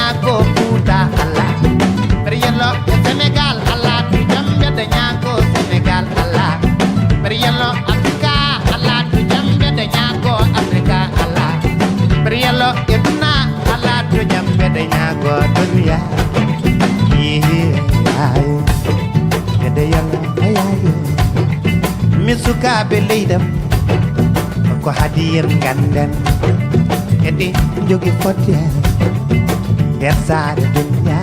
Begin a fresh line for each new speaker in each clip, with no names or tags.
ñago Fouta Allah Briello e Sénégal Allah tu jambe de ñago Sénégal Allah Briello Africa Allah tu jambe de ñago Africa Allah Briello e Duna Allah tu jambe de ñago dunya Gede yalla ayayo misuka be leydam ko hadiyen ganden edi jogi fotte der sare dunya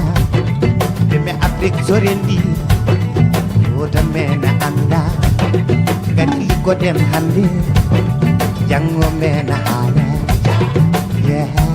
be me Afrique sorendi wota mena anda gati ko den hande jango mena hala yeah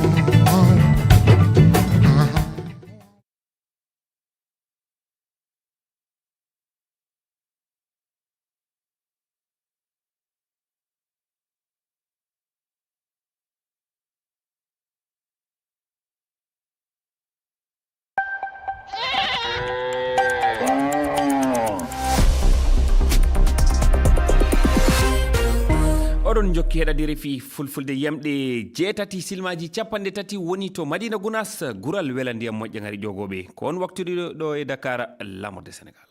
oɗon jokki heɗadiri fi fulfulde yamɗe jeetati silmaji capanɗe tati woni to Madina Gounass gural wela ndiyam moƴƴe gari ƴogoɓe ko on waktude ɗo e Dakar lamorde Sénégal.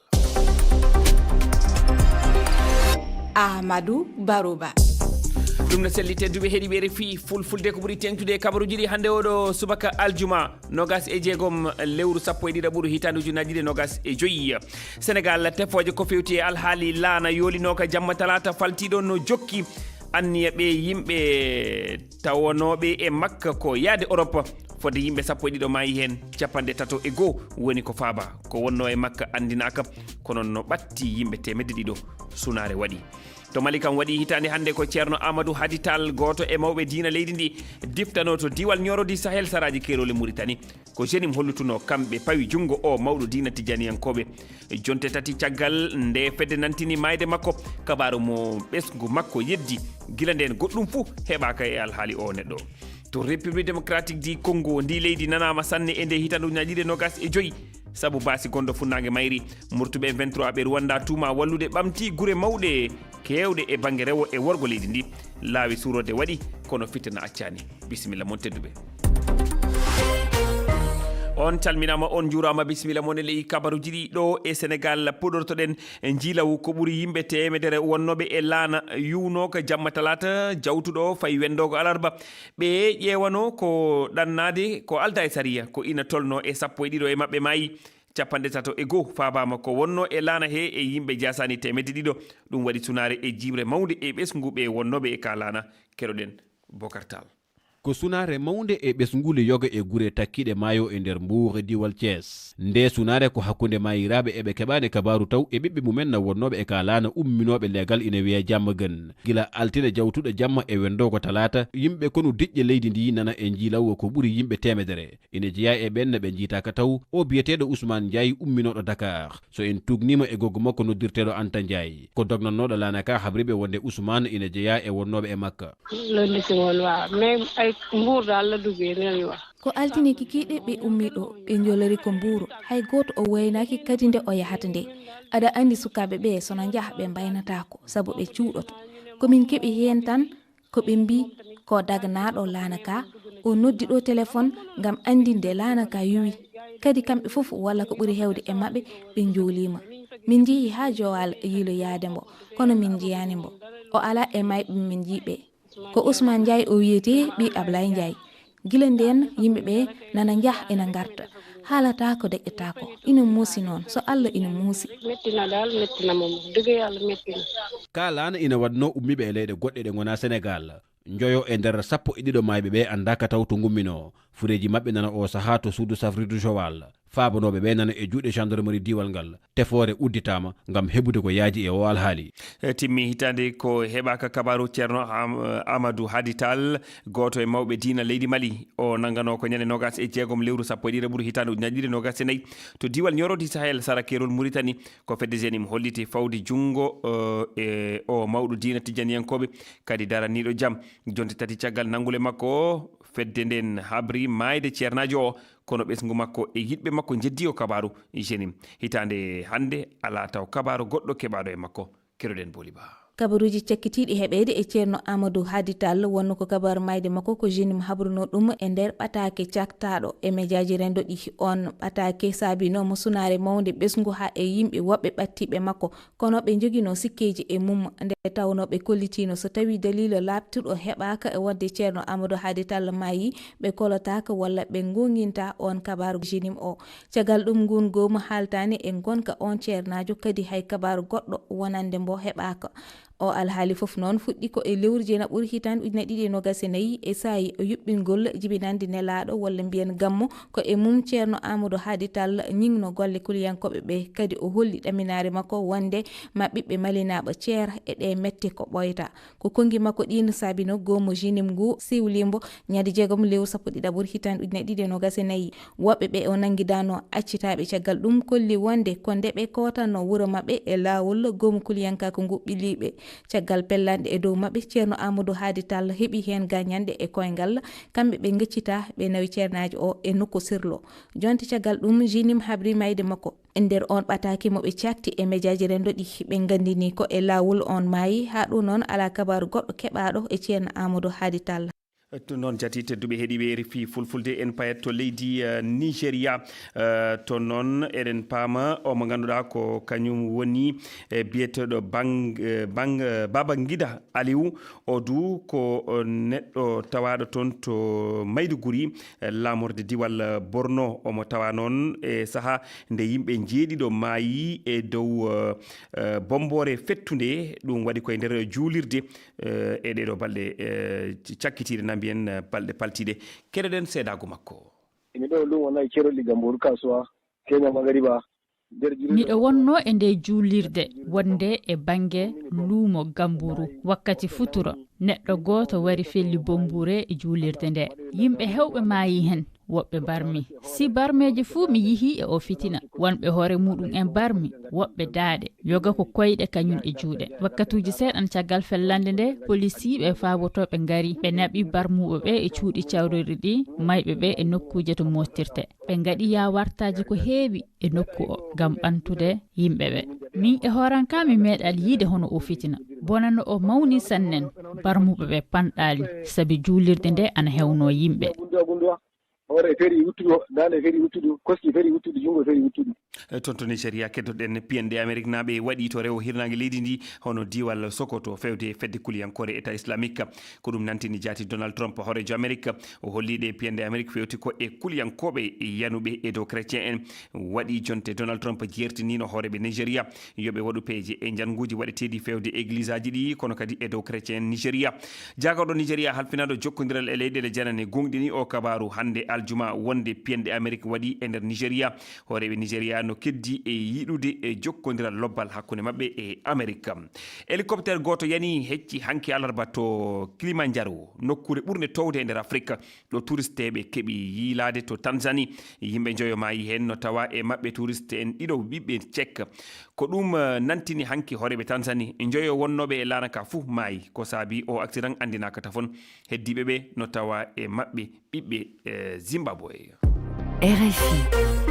Amadou Barouba.
ɗum no selli tedduɓe heeɗiɓe fi fulfulde ko ɓuuri tengtude kabaruji ɗi hannde oɗo subaka aljuma nogas e jeegom lewru sappo e ɗiɗaɓuru hitande ujunaji ɗiɗi nogas e joyyi Sénégal tefoje ko fewti e alhaali laana yoolinoka jamma talata faltiɗo no jokki anniya ɓe yimɓe tawanoɓe e makka ko yaade Europe fodde yimɓe sappo e ɗiɗo maayi hen capanɗe tato e goho woni ko faaba ko wonno e makka andinaka kono no ɓatti yimɓe temedde ɗiɗo sunare waɗi to Mali kam waɗi hitande hannde ko ceerno Amadou Hadi Tall goto e mawɓe diina leydi ndi diftano to diwal ñorodi Sahel saraji kerole Mauritanie ko jenim hollutuno kamɓe pawi jungo o mawɗo diina tijaniyankoɓe jonte tati caggal nde fedde nantini mayde makko kabaru mo ɓesgu makko yeddi gila nden goɗɗum fuu heɓaka e alhaali o neɗɗo to République démocratique du Congo ndi leydi nanama sanne e nde hitande ujunaji ɗiɗi nogas e joyyi sabu basi gondo funnangue mayri murtuɓe 23 ɓe Rwanda tuma wallude ɓamti guure mawɗe kewɗe e banggue rewo e worgo leydi ndi laawi suurode waɗi kono fittana accani bisimilla moon tedduɓe on calminama on juurama bisimilla moon e ley kabaruji ɗi ɗo e Sénégal puɗortoɗen jiilaw ko ɓuuri yimɓe temedere wonnoɓe e laana yuwnoka jamma talata jawtuɗo fayi wendogo alarba ɓe ƴewano ko ɗannade ko alda e sariya ko ina tolno e sappo e ɗiɗo e mabɓe maayi capanɗe tato e goho fabama ko wonno e laana he e yimɓe jasani temedde ɗiɗo ɗum waɗi sunare e jibre mawde e ɓesgu ɓe wonnoɓe e ka laana keɗoɗen Bocar Tall
ko sunare mawnde e ɓesngule yoga e gure takkiɗe maayo e nder Mbour e diwal Thiès nde sunare ko hakkunde mayiraɓe eɓe keɓani kabaru taw e ɓiɓɓe mumen wonnoɓe e ka laana umminoɓe legal ina wiya jamma gen gila altine jawtuɗo jamma e wendogo talata yimɓe kono diƴƴe leydi ndi nana e jiilaw ko ɓuuri yimɓe temedere ina jeeya e ɓenne ɓe jiitaka taw o biyeteɗo Ousmane Ndiaye umminoɗo Dakar so en tugnima e goggo makko noddirteɗo Anta Ndiaye ko dognannoɗo laana ka habriɓe wonde Ousmane ina jeeya e wonnoɓe e makka
Mbour dal la duggé neni wax
ko altine kikiɗe ɓe ummi ɗo ɓe jolori ko Mbour hay goto o waynaki kadi nde o yahata nde aɗa andi sukaɓe ɓe sono jaaha ɓe mbaynatako saabu ɓe cuuɗoto komin keeɓi hen tan koɓe mbi ko daganaɗo laana ka o noddi ɗo téléphone gam andinde laana ka yuwi kadi kamɓe foof walla ko ɓuuri hewde e mabɓe ɓe jolima min jeehi ha Joal yiilo yaade mbo kono min jiyani mbo o ala e mayɓe min jiiɓe ko Ousmane Ndiaye o wiyete ɓi Ablaye Ndiaye gila nden yimɓeɓe nana jaah ina garta haalata ko deƴƴetako ina muusi noon so Allah ina muusi
mettina dal mettina mom dege Allah mettina
ka laana ina wadno ummiɓe e leyɗe goɗɗe ɗe gona Sénégal joyo e nder sappo e ɗiɗo mayɓe ɓe andaka taw to gummino fureji mabɓe nana o saaha to suudu safridu Joal faabanoɓe ɓe nana e juuɗe gendarmerie diwal ngal tefore udditama gam heɓude ko yaaji e o alhaali
timmi hitande ko heɓaka kabaru ceerno Amadou Hadi Tall goto e mawɓe diina leydi Mali o nangano ko ñande nogas e jeegom lewru sappo e ɗiɗi ɓuuri hitande ujunaje ɗiɗi nogas e nayyi to diwal ñorodi Sahel sara kerol Mauritanie ko fedde jenim holliti fawde jungo e o mawɗo diina tijaniyankoɓe kadi daraniɗo jaam jonte tati caggal nangule makko fedde nden habri mayde ceernajo o kono ɓesgu makko e yiɗɓe makko jeddi o kabaru jenim hitande hande ala taw kabaru goɗɗo keɓaɗo e makko keɗoɗen Boli Ba
kabaruji cakkitiɗi heɓede e ceerno amadou hadi tall wonno ko kabaru mayde makko ko jenim habruno ɗum e nder ɓatake caktaɗo e médiaji rendoɗi. On ɓatake saabinomo sunare mawde ɓesgu ha e yimɓe woɓɓe ɓattiɓe makko kono ɓe joguino sikkeji e mum nde tawno ɓe kollitino so tawi dalila labtuɗo heɓaka e wonde ceerno amadou hadi tall mayi ɓe kolotaka walla ɓe gonginta on kabaru jenim o. caggal ɗum ngun gomo haltani e gonka on ceernajo kadi hay kabaru goɗɗo wonande mbo heɓaka. o alhaali fof noon fuɗɗi ko e lewru jena ɓuuri hitande 2024 e sayi yuɓɓingol jibinande nelaɗo walla mbiyen gammo ko e mum ceerno amadou hadi tall ñingno golle kuliyankoɓe ɓe kadi o holli ɗaminare makko wonde ma ɓiɓɓe malinaɓe ceer e ɗe mette ko ɓoyta ko kongi makko ɗino saabino gomo jinim ngu siwlimbo ñande 6 lewru 11 ɓuuri hitande 2024 woɓɓe ɓe o nanguidano accitaɓe caggal ɗum kolli wonde ko nde ɓe kotanno wuuro mabɓe e lawol gomo kuliyankako ngu ɓiliɓe caggal pellande e dow mabɓe ceerno amadou hadi tall heeɓi hen gagnande e koyngal kamɓe ɓe geccita ɓe nawi ceernajo o e nokku sirlo jonte caggal ɗum jinim habri mayde makko e nder on ɓataki moɓe cakti e médiaji rendoɗi ɓe gandini ko e lawol on maayi ha ɗum noon ala kabaru goɗɗo keɓaɗo e ceerno amadou hadi tall.
to noon jati tedduɓe heeɗiɓe RFI fulfulde en payat to leydi Nigéria to noon eɗen paama omo ganduɗa ko kañum woni biyeteɗo Babangida Aliou o du ko neɗɗo tawaɗo toon to Maiduguri lamorde diwal Borno omo tawa noon e saaha nde yimɓe jeeɗiɗo maayi e dow bombore fettude ɗum waɗi koye nder juulirde e ɗeɗo balɗe cakkitiɗe nambi en balɗe paltiɗe keɗoɗen seedago makko.
miɗo ɗum wona kerol Gamboru kasuwa Kenya Magariba.
miɗo wonno e nde juulirde wonde e bange luumo Gamboru wakkati futuro neɗɗo goto wari felli bombure e juulirde nde yimɓe hewɓe maayi hen woɓɓe barmi si barmeje fuu mi yihi e o fitina wonɓe hoore muɗum en barmi woɓɓe daaɗe yoga ko koyɗe kañum e juuɗe wakkatuji seeɗan caggal fellande nde policiɓe fawotoɓe ngari ɓe naɓi barmuɓe ɓe e cuuɗi cawrori ɗi mayɓe ɓe e nokkuje to moftirte ɓe gaɗi yawartaji ko heewi e nokku o gam ɓantude yimɓe ɓe min e hooranka mi meeɗal yiide hono o fitina bonano o mawni sannen barmuɓe ɓe panɗali saabi juulirde nde ana hewno yimɓe.
Ore feri wuttuɗo dande feri wuttuɗo koski feri wuttuɗo jungo feri wuttuɗo
toon to Nigéria keddoɗen PND Amérique naɓe waɗi to rewo hirnangue leydi ndi hono diwal Sokoto fewde fedde kuliyankore état islamique ko ɗum nantini jaati Donald Trump horejo Amérique o holliɗe PND Amérique fewti ko e kuliyankoɓe yanuɓe e dow chrétien en waɗi jonte Donald Trump jertinino hooreɓe Nigéria yoɓe waɗu peeje e janguji waɗeteɗi fewde église aji ɗi kono kadi e dow chrétien en Nigéria jagaɗo Nigéria halfinaɗo jokkodiral e leyɗele janane gonɗini o kabaru hande aljuma wonde PND Amérique waɗi e nder Nigéria hooreɓe Nigéria no keddi e yiɗude e jokkodiral lobbal hakkude mabɓe e Amérique hélicoptère goto yani hecci hanki alarba to Kilimanjaro nokkure ɓurde towde e nder Afrique ɗo touristeɓe keeɓi yiilade to Tanzanie yimɓe joyo mayi hen no tawa e mabɓe touriste en ɗiɗo ɓiɓɓe cek ko ɗum nantini hanki hooreɓe Tanzanie joyo wonnoɓe e lanaka fuu mayi ko saabi o accident andinaka tafon heddiɓe ɓe no tawa e mabɓe ɓiɓɓe Zimbabwe.
RFI.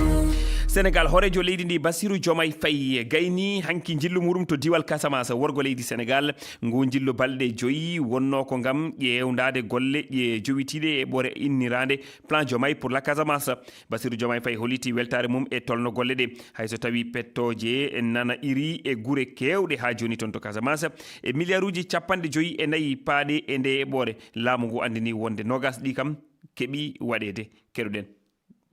Sénégal horejo leydi ndi Bassirou Diomaye Faye gayni hanki jillu muɗum to diwal Casamance worgo leydi Sénégal ngu jillu balɗe 5 wonno ko gam ƴewdade golle ƴe jowitiɗe e ɓoore innirande plan Diomaye pour la Casamance Bassirou Diomaye Faye holliti weltare mum e tolno golle ɗe hayso tawi pettoje nana iri e guure kewɗe ha joni toon to Casamance e milliard uji 54 paaɗe e nde ɓoore laamu ngu andini wonde nogas ɗi kam keeɓi waɗede keɗoɗen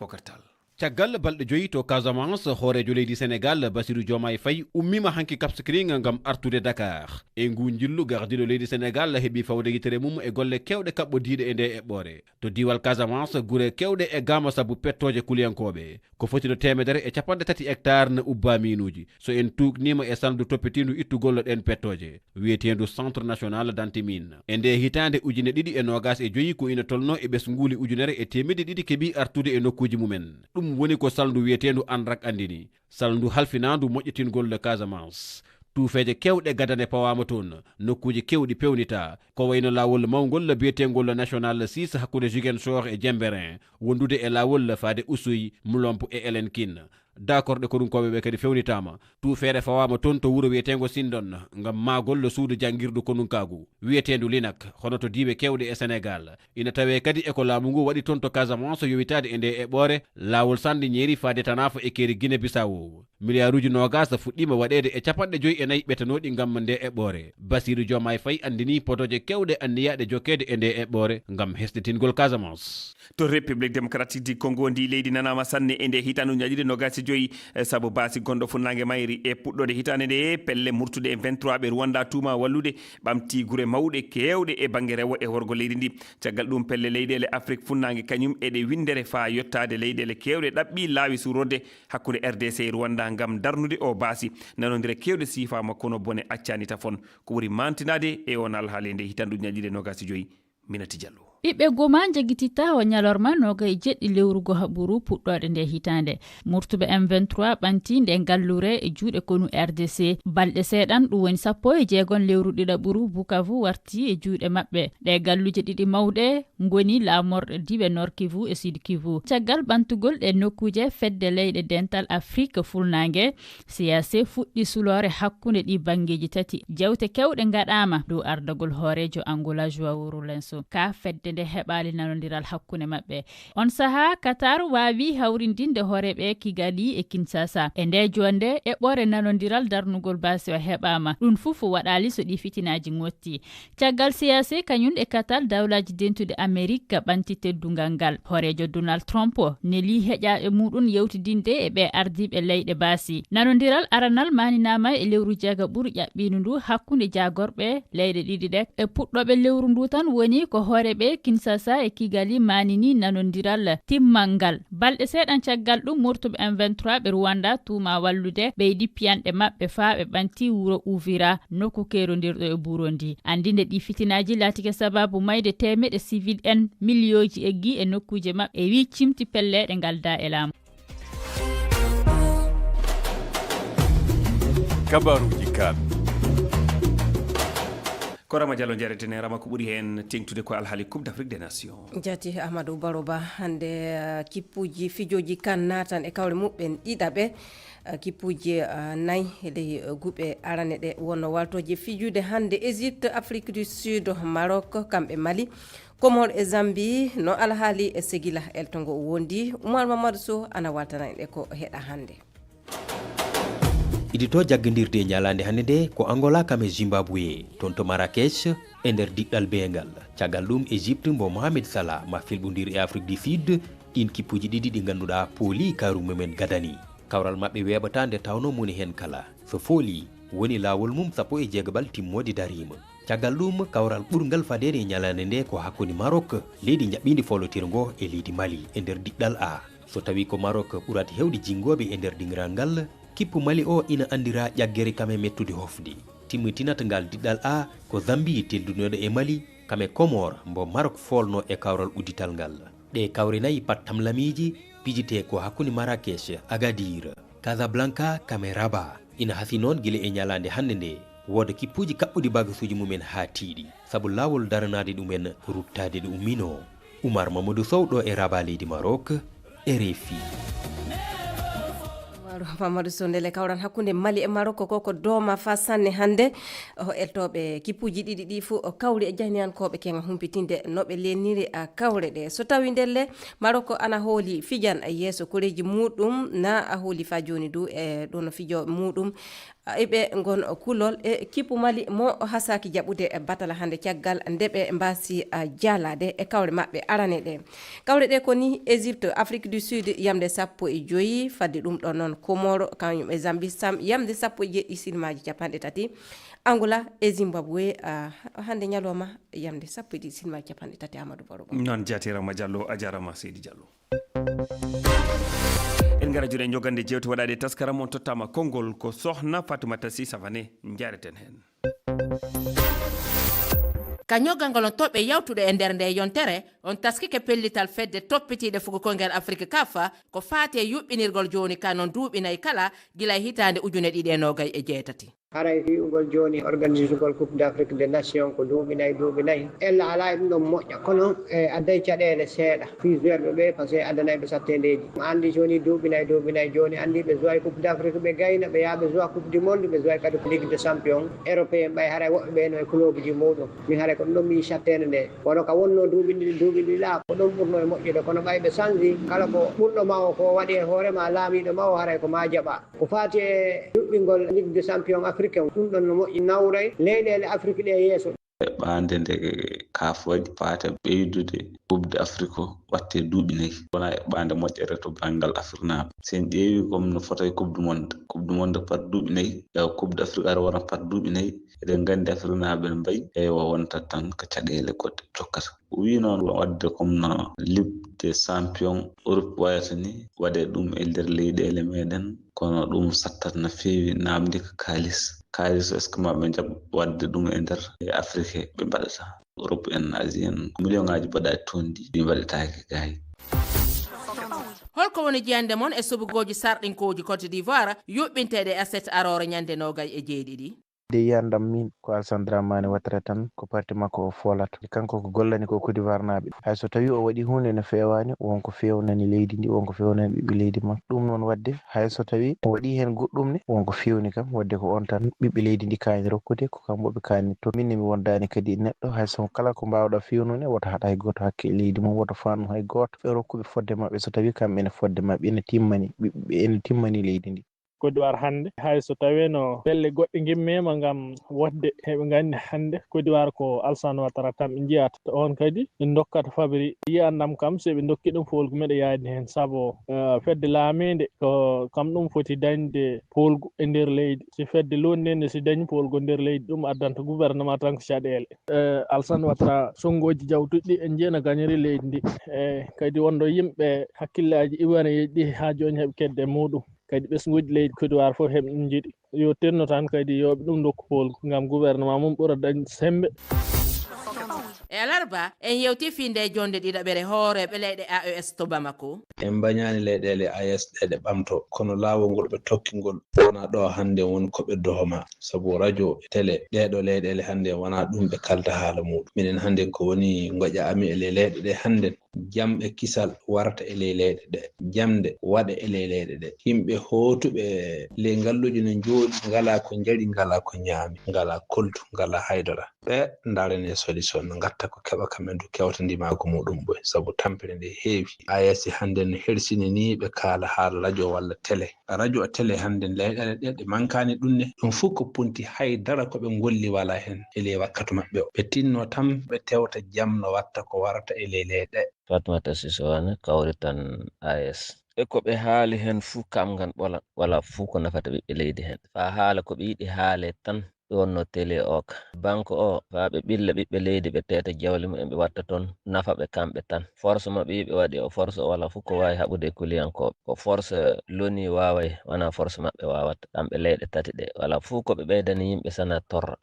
Bocar Tall.
caggal balɗe 5 to Casamance hoorejo leydi Sénégal Bassirou Diomaye Faye ummima hanki kapskringa gam artude Dakar e ngu jillu gardiɗo leydi Sénégal heeɓi fawde yitere mum e golle kewɗe kaɓɓodiɗe e nde eɓɓore to diwal Casamance guure kewɗe e gama saabu pettoje kuliyankoɓe ko foti no 130 hectares na ubba minuji so en tugnima e sandu toppitindu ittugol ɗen pettoje wiyetendu centre national d'antimine e nde hitande 2025 ko ina tolno e ɓesnguli ujunere e 200 keeɓi artude e nokkuji mumen ɗum woni ko saldu wiyetendu ANRAC andini saldu halfinandu moƴƴitingol le Casamance tuufeje kewɗe gadane pawama toon nokkuji kewɗi pewnita ko wayno lawol mawgol biyetengol national 6 hakkude Ziguinchor e Diembéring wondude e lawol faade Oussouye Mlomp e Elinkine d'accord de ko ɗum koɓeɓe kadi fewnitama tout feere fawama toon to wuuro wiyetengo Sindon ngam magol suudu janguirdu konunkagu wiyetendu Linak hono to diɓe kewɗe e Sénégal ina tawe kadi eko laamu ngu waɗi toon to Casamance yowitade e nde eɓɓore lawol sande ñeeri faade tanafa e keri Guinée Bissau milliarduji nogas fuɗɗima waɗede e 54 ɓetanoɗi ngam nde eɓɓore Bassirou Diomaye Faye andini potoje kewɗe anniyaɗe jokkede e nde eɓɓore ngam hesɗitingol Casamance.
To République démocratique du Congo ndi leydi nanama sanne e nde hitande ñaƴiɗe nogasi joyi saabu basi gonɗo funnangue mayri e puɗɗode hitande nde pelle murtude e 23 ɓe Rwanda tuma wallude ɓamti guure mawɗe kewɗe e banggue rewo e worgo leydi ndi caggal ɗum pelle leyɗele Afrique funnangue kañum eɗe windere fa yettade leyɗele kewɗe ɗaɓɓi laawi surode hakkude RDC e Rwanda ngam darnude o basi nanodire kewɗe sifama kono bone accani tafon ko ɓuuri mantinade e on alhaali nde hitandu ñaƴiɗe nogasi joyi Minati Diallo.
ɓiɓɓe goma jagitita o ñalorma noga e jeɗɗi lewrugo haɓuru puɗɗode nde hitande murtuɓe M23 ɓanti nde gallure e juuɗe konu RDC balɗe seeɗan ɗum woni 16 lewru ɗiɗaɓuru Bukavu warti e juuɗe maɓɓe ɗe galluje ɗiɗi mawɗe goni laamorɗe diɓe Nord Kivu e Sud Kivu caggal ɓantugol ɗe nokkuje fedde leyɗe dental Afrique fulnangue CAC fuɗɗi sulore hakkude ɗi bangeji tati jewte kewɗe gaɗama dow ardagol hoorejo Angola João Lourenço ka fedde nde heɓali nanodiral hakkude maɓɓe on saha Qatar wawi hawrindinde hooreɓe Kigali e Kinshasa e nde jonde eɓɓore nanodiral darnugol basi o heɓama ɗum fufu waɗali so ɗi fitinaji gotti caggal CAC kañum e Qatar dawlaji dentude Amérique ɓanti teddungal ngal hoorejo Donald Trump neli heƴaɓe muɗum yewtidinde e ɓe ardiɓe leyɗe basi nanodiral aranal maninama e lewru jeega ɓuuri ƴaɓɓinu ndu hakkude jagorɓe leyɗe ɗiɗi ɗe e puɗɗoɓe lewru ndu tan woni ko hooreɓe Kinshasa e Kigali manini nanodiral timmangal balɗe seeɗan caggal ɗum murtuɓe M23 ɓe Rwanda tuma wallude ɓeydi piyanɗe maɓɓe fa ɓe ɓanti wuro Uvira nokku kerodirɗo e Burundi andinde ɗi fitinaji latike sababu mayde temeɗe civil en milliyoji eggi e nokkuje maɓɓe e wi cimti pelle ɗe galda e laamu.
Kabaruji kan
Korama Diallo jaretene rama ko ɓuuri hen tengtude ko alhaali Coupe d'Afrique des Nations
jati Ahmadou Baroba hande kippuji fijoji kan natan e kawle muɓɓen ɗiɗaɓe kippuji nayi ley guɓe arane ɗe wonno waltoje fijude hande Égypte Afrique du Sud Maroc kamɓe Mali Comore e Zambie no alhaali e Ségila eltongo wondi Oumar Mamadou Sow ana waltana en ko heɗa hande
idito jaggandirde ñalande hande nde ko Angola kame Zimbabwe toon to Marrakech e nder diɗɗal bengal caggal ɗum Égypte mbo Mohamed Salah ma filɓodir e Afrique du Sud ɗin kippuji ɗiɗi ɗi ganduɗa pooli karu mumen gadani kawral mabɓe weɓata nde tawno moni hen kala so fooli woni lawol mum 16 timmode darima caggal ɗum kawral ɓurgal fadede e ñalande nde ko hakkude Maroc leydi jaɓɓindi folotirgo e leydi Mali e nder diɗɗal A so tawi ko Maroc ɓurati hewde jingoɓe e nder dingiral ngal kippu Mali o ina andira ƴaggere kame mettude hofde timmitinata ngal diɗɗal A ko Zambie teddunoɗo e Mali kame Comore mbo Maroc folno e kawral uddital ngal ɗe kawre nayi pat tamlamiji pijite ko hakkude Marrakech Agadir Casablanca kame Rabat ina hasi noon guila e ñalande hande nde woda kippuji kaɓɓude bagasuji mumen ha tiiɗi saabu lawol daranade ɗumen ruttade ɗe ummino Oumar Mamadou Sow ɗo e Rabat leydi Maroc RFI
Mamadou Sow ndele kawran hakkunde Mali e Maroc koko dooma fa sanne hande o eltoɓe kippuji ɗiɗi ɗi fu kawri e jahniyankoɓe kenga humpitinde noɓe lenniri kawre ɗe so tawi ndelle Maroc ana hooli fijan yeeso koreji muɗum na a hooli fa joni du e ɗon fijo muɗum eɓe gon kulol e kippu Mali mo hasaki jaɓude batala hande caggal ndeɓe mbasi jalade e kawre maɓɓe arane ɗe kawre ɗe koni Égypte Afrique du Sud yamde 15 fadde ɗum ɗon noon Comore kañum e Zambie yamde 17 silmaji capanɗe tati Angola e Zimbabwe hande ñalowma yamde 17 silmaji capanɗe tati Amadou Baro
non jatirama Diallo a jarama Seydi Diallo en gara juuɗe jogande jewte waɗade taskara mon tottama konngol ko sohna Fatoumata Sy Savané jareten hen
ka ñogal ngol on toɓɓe yawtuɗo e nder nde yontere on taskike pellital fedde toppitiɗe fugo konngel Afrique kafa ko faate yuɓɓinirgol joni ka non duuɓinayi kala gila hitande 2027
haray fi'ugol joni organisugol coupe d'Afrique des nations ko duuɓi nayi ella ala ɗum ɗon moƴƴa kono adday caɗele seeɗa fisuerɓe ɓe par ce que adanayɓe sattedeji andi joni duuɓi nayi joni andi ɓe joyi coupe d'Afrique ɓe gayna ɓe yaha ɓe joua coupe du monde ɓe joyi kadi ligue de champion européen ɓay haray woɓɓe ɓe no e club ji muɗum min haray ko ɗum ɗon mi yi sattede nde kono ka wonno duuɓi ɗiɗi la ko ɗon ɓurno e moƴƴude kono ɓay ɓe changi kala ko ɓurɗo ma o ko waɗi e hoorema laamiɗo ma o haray ko ma jaɓa ko fati e yuɓɓingol ligue de champion africain ɗum ɗon no moƴƴi nawray leyɗele afrique ɗe yeeso
ɓande nde CAF waɗi paata ɓeydude coupe d'Afrique o watte duuɓi 4 wona ɓande moƴƴere to banggal afrinaɓe sen ƴeewi comme no fota e coupe du monde par duuɓi 4 coupe d'Afrique ara wona par duuɓi 4 eɗen gandi afrinaɓe ne mbayi eywa wonta tan ko caɗele goɗɗe jokkata wi noon wadde comme no ligue des champions Europe wayata ni waɗe ɗum e nder leyɗele meɗen kono ɗum sattat no feewi namdi ko kalis est ce que maɓe jaɓ wadde ɗum e nder Afrique ɓe mbaɗata Europe en Asie en million ngaji mbaɗaɗi toon ɗi mbaɗetake gayi
holko woni jiyande mon e subugoji sarɗinkoji Côte d'Ivoire yuɓɓinteɗe aset arore ñande 27
de yandam min ko Alassane Dramane Ouattara tan ko parti makko o folata kanko ko gollani ko Côte d'Ivoire naɓe hay so tawi o waɗi hunde no fewani wonko fewnani leydi ndi wonko fewnani ɓiɓɓe leydi makko ɗum noon wadde hay so tawi o waɗi hen goɗɗum ne wonko fewni kam wadde ko on tan ɓiɓɓe leydi ndi kani rokkude ko kamɓe kani to minne mi wondani kadi neɗɗo hay so kala ko mbawɗa fewnude woto haɗa hay goto hakke leydi mum woto fannu hay goto ɓe rokkuɓe fodde mabɓe so tawi kamɓe ne fodde mabɓe ene timmani ɓiɓɓe ene timmani leydi ndi
Côte d'Ivoire hande hay so taweno pelle goɗɗe gimmema ngam wodde heɓe gandi hande Côte d'Ivoire ko Alassane Ouattara tan ɓe jiyata to on kadi ɓe dokkata fabri yiyandam kam so ɓe dokki ɗum polgu meɗe yaadi hen saabu fedde laamede ko kam ɗum foti dañde polgu e nder leydi si fedde londede si dañi polgu e nder leydi ɗum addanta gouvernement tan ko caɗele Alassane Ouattara sonngoji jawtuɗɗi e jeena gagniri leydi ndi e kadi wondo yimɓe hakkillaji iwana yeɗɗi ha joni heɓe kedde muɗum kadi ɓesguji leydi Côte d'Ivoire fof heɓe ɗum jiiɗi yo tenno tan kadi yoɓe ɗum dokku polgu ngam gouvernement mum ɓuura dañde sembe
e alarba en yewti finde jonde ɗiɗaɓere hooreɓe leyɗe AES to Bamako
en mbañani leyɗele AES ɗeɗe ɓamto kono laawol ngol ɓe tokkingol wona ɗo hande woni koɓe dohoma sabu radio e télé ɗeɗo leyɗele hande wona ɗum ɓe kalda haala muɗum minen hande ko woni goƴa ami e leyɗe ɗe hande jamɓe kisal warata e leyɗe ɗe jamde waɗa e leyɗe ɗe yimɓe hootuɓe ley ngalluji no jooɗi ngala ko jari ngala ko ñaami ngala koltu ngala haydara ɓe darane solution no gatta ko keɓa kamen du kewtandimako muɗum ɓoy sabu tampere nde heewi AES hande no hersini ni ɓe kaala haala radio walla télé radio e télé hande leyɗele ɗe ɗe mankani ɗumne ɗum fof ko punti haydara koɓe golli wala hen e ley wakkatu maɓɓe o ɓe tinno tan ɓe tewta jam no watta ko warata e ley leyɗe
Fatmata Sissoane kawri tan AES e ko ɓe haali hen fuu kam gan ɓolan wala fuu ko nafata ɓiɓɓe leydi hen fa haala ko ɓe yiɗi haale tan wonno télé o ka banque o fa ɓe ɓilla ɓiɓɓe leydi ɓe teta jawli mumen ɓe watta toon nafa ɓe kamɓe tan force maɓe yiɓe waɗi o force o wala fof ko wawi haɓude e kuliyankoɓe ko force loni waway wona force maɓɓe wawata kamɓe leyɗe tati ɗe wala fuu ko ɓe ɓeydani yimɓe sana torra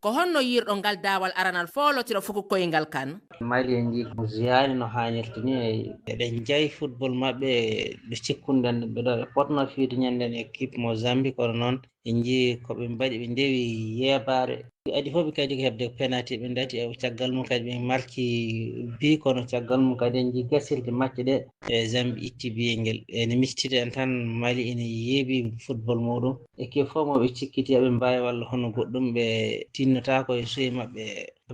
ko honno yirɗo ngal daawal aranal foolotiro fuku koyngal kan
mali en jii ko ziyani no hannirta ni eɓe jayi football maɓɓe ɓe cikkunden ɓe potno fiide ñanden équipe Mozambique kono noon en jii koɓe mbaɗi ɓe ndewi yeebaare adi fof ɓe kadi ko heɓde penalty ɓe dati e caggal mum kadi ɓe marki bi kono caggal mum kadi en jii gasilde macce ɗe e Zambie itti biyel ngel ene mistide en tan Mali ene yeebi football muɗum équipe fof moɓe cikkiti eɓe mbawi walla hono goɗɗum ɓe tinnotako e suyi maɓɓe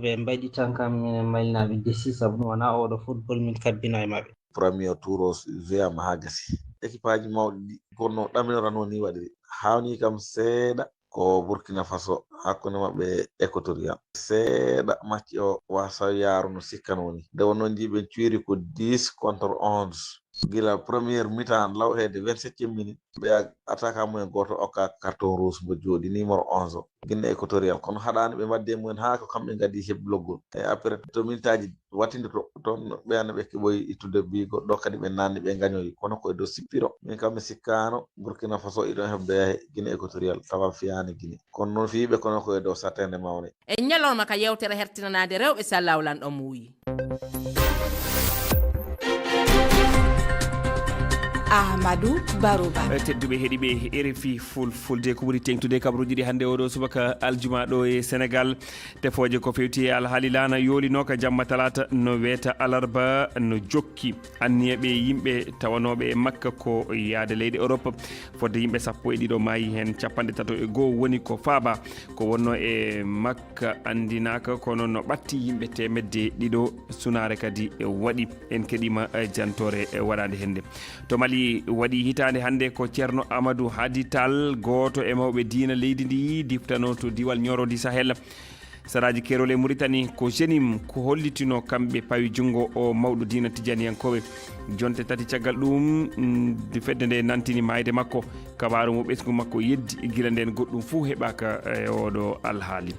ɓe mbaɗi tan kam minen malinaɓe desi saabu ɗum wona oɗo football min kabbino e maɓɓe
premier tour o wiyama ha gasi équipe aji mawɗi ɗi kono ɗaminora ni waɗiri hawni kam seeɗa ko Burkina Faso hakkunde maɓɓe Équatorial seeɗa match o wasa yaaru no sikkano ni nde wonno jiiɓe cuiri ko 10 contre 11 gila première mi-temps lawhede 27e minute ɓe attaquant mumen goto okka carton rouge mo jooɗi numéro 11 o guinne Équatorial kono haɗani ɓe mbadde mumen ha ko kamɓe gadi hebloggol e après to minutaji wattinde to toon ɓeyano ɓe keɓoyi ittude bigo ɗo kadi ɓe nanni ɓe gañoyi kono koye dow sippiro min kam mi sikkano Burkina Faso iɗon hebde guinne Équatorial tawa fiyani guinne kono noon fiiɓe kono koye dow satende mawne
e ñalawma ka yewtere hertinanade rewɓe sallawlan ɗon muuyi
ahmadou barouba
tedduɓe heeɗiɓe RFI fulfulde ko ɓuuri tengtude kabaruji ɗi hannde oɗo subaka aljuma ɗo e sénégal tefoje ko fewti e alhaali lana yoolinoka jamma talata no wiyeta alarba no jokki anniyaɓe yimɓe tawanoɓe e makka ko yaade leydi Europe fodde yimɓe sappo e ɗiɗo maayi hen 31 woni ko faaba ko wonno e makka andinaka kono no ɓatti yimɓe temedde ɗiɗo sunare kadi waɗi en keɗima jantore waɗade hende to Mali waɗi hitande hande ko ceerno Amadou Hadi Tall goto e mawɓe diina leydi ndi diftano to diwal ñorodi Sahel saraji kerole Mauritanie ko jenim ko hollitino kamɓe pawi jungo o mawɗo diina tijaniyankoɓe jonte tati caggal ɗum fedde nde nantini mayde makko kabaru mo ɓesgu makko yeddi guila nden goɗɗum fuu heɓaka e oɗo alhaali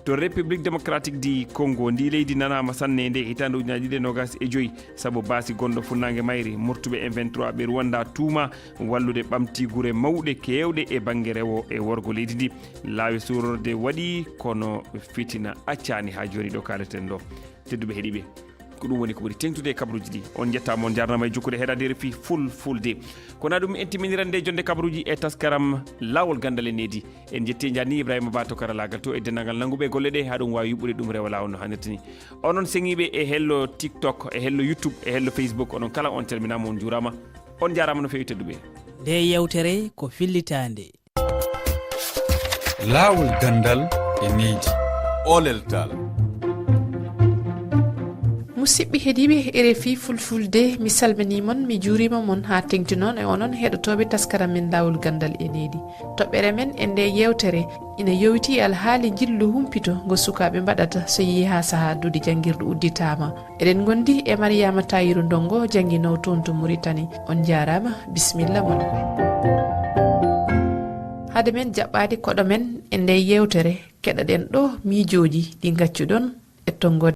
to république démocratique du Congo ndi leydi nanama sanne nde hitande ujunaji ɗiɗi e nogas e joyyi saabu baasi gonɗo funnangue mayri murtuɓe M23 ɓe wonda tuuma wallude ɓamtigure mawɗe kewɗe e banggue rewo e worgo leydi ndi laawi surorde waɗi kono fitina accani ha joni ɗo kaleten ɗo tedduɓe heeɗiɓe ko ɗum woni ko ɓuri tengtude e kabaruji ɗi on jettama on jarnama e jokkude heɗade RFI fulfulde kono ɗum en timminirande jonde kabaruji e taskaram lawol gandal e needi en jetti janni Ibrahima Ba to karalagal to e dendagal nanguɓe golle ɗe ha ɗum wawi yuɓɓude ɗum rewa lawol no hannirta ni onon sengiɓe e hello TikTok e hello YouTube e hello Facebook onon kala on calminama on jurama on jarama no fewi tedduɓe
nde yewtere ko fillitande
lawol gandal e needi olel tal
musidɓe heeɗiɓe RFI fulfulde mi salminimon mi juurima mon ha tengtinon e onon heɗotoɓe taskaram men lawol gandal e needi toɓɓere men e nde yewtere ina yowiti alhaali jillu humpito ngo sukaɓe mbaɗata so yeehi ha saaha duuɗi janguirɗo udditama eɗen gondi e Mariama Tayiru Ndongo janguinowo toon to Mauritanie on jarama bisimilla mon hade men jaɓɓade koɗo men e nde yewtere keɗoɗen ɗo miijoji ɗi gaccuɗon e tonggode